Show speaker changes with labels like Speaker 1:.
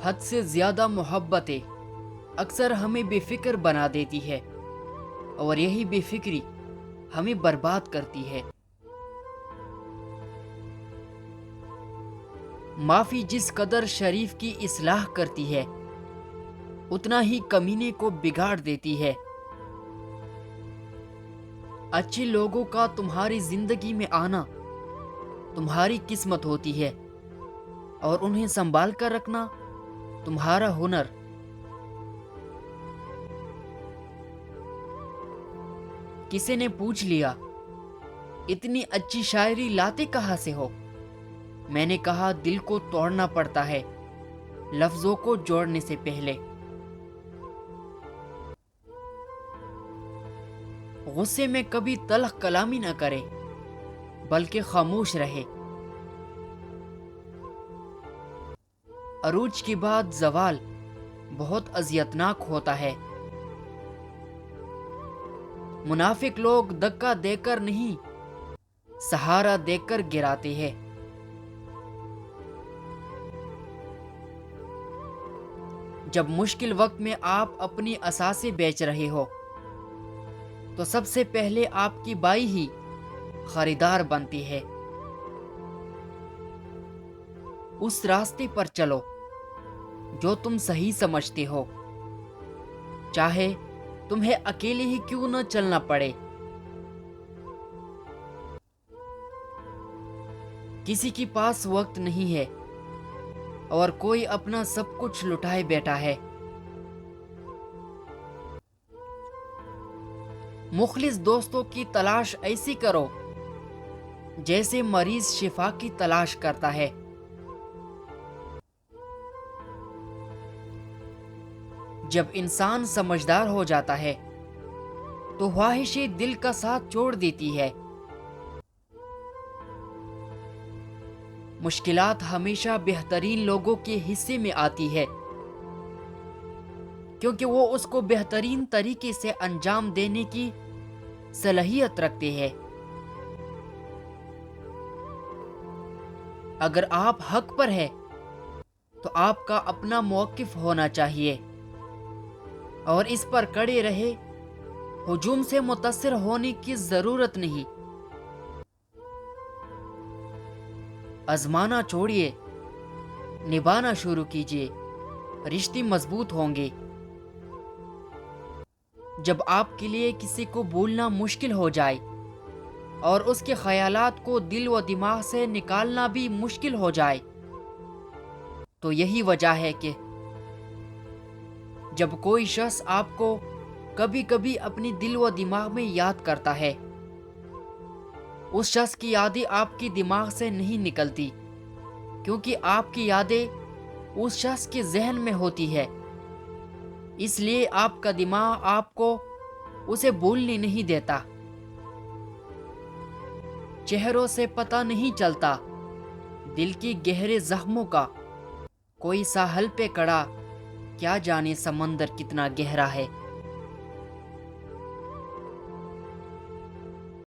Speaker 1: حد سے زیادہ محبتیں اکثر ہمیں بے فکر بنا دیتی ہے اور یہی بے فکری ہمیں برباد کرتی ہے۔ معافی جس قدر شریف کی اصلاح کرتی ہے اتنا ہی کمینے کو بگاڑ دیتی ہے۔ اچھے لوگوں کا تمہاری زندگی میں آنا تمہاری قسمت ہوتی ہے اور انہیں سنبھال کر رکھنا تمہارا ہنر۔ کسی نے پوچھ لیا، اتنی اچھی شاعری لاتے کہاں سے ہو؟ میں نے کہا، دل کو توڑنا پڑتا ہے لفظوں کو جوڑنے سے پہلے۔ غصے میں کبھی تلخ کلامی نہ کرے بلکہ خاموش رہے۔ عروج کے بعد زوال بہت اذیتناک ہوتا ہے۔ منافق لوگ دھکا دے کر نہیں، سہارا دے کر گراتے ہیں۔ جب مشکل وقت میں آپ اپنی اساسیں بیچ رہے ہو تو سب سے پہلے آپ کی بائی ہی خریدار بنتی ہے۔ اس راستے پر چلو جو تم صحیح سمجھتے ہو، چاہے تمہیں اکیلے ہی کیوں نہ چلنا پڑے۔ کسی کے پاس وقت نہیں ہے اور کوئی اپنا سب کچھ لٹائے بیٹھا ہے۔ مخلص دوستوں کی تلاش ایسی کرو جیسے مریض شفا کی تلاش کرتا ہے۔ جب انسان سمجھدار ہو جاتا ہے تو خواہشیں دل کا ساتھ چھوڑ دیتی ہے۔ مشکلات ہمیشہ بہترین لوگوں کے حصے میں آتی ہے کیونکہ وہ اس کو بہترین طریقے سے انجام دینے کی صلاحیت رکھتے ہیں۔ اگر آپ حق پر ہیں تو آپ کا اپنا موقف ہونا چاہیے اور اس پر کڑے رہے، ہجوم سے متاثر ہونے کی ضرورت نہیں۔ آزمانا چھوڑیے، نبھانا شروع کیجیے، رشتے مضبوط ہوں گے۔ جب آپ کے لیے کسی کو بھولنا مشکل ہو جائے اور اس کے خیالات کو دل و دماغ سے نکالنا بھی مشکل ہو جائے تو یہی وجہ ہے کہ جب کوئی شخص آپ کو کبھی کبھی اپنی دل و دماغ میں یاد کرتا ہے، اس شخص کی یادیں آپ کی دماغ سے نہیں نکلتی کیونکہ آپ کی یادیں اس شخص کے ذہن میں ہوتی ہے، اس لیے آپ کا دماغ آپ کو اسے بھولنے نہیں دیتا۔ چہروں سے پتہ نہیں چلتا دل کی گہرے زخموں کا، کوئی ساحل پہ کڑا کیا جانے سمندر کتنا گہرا ہے۔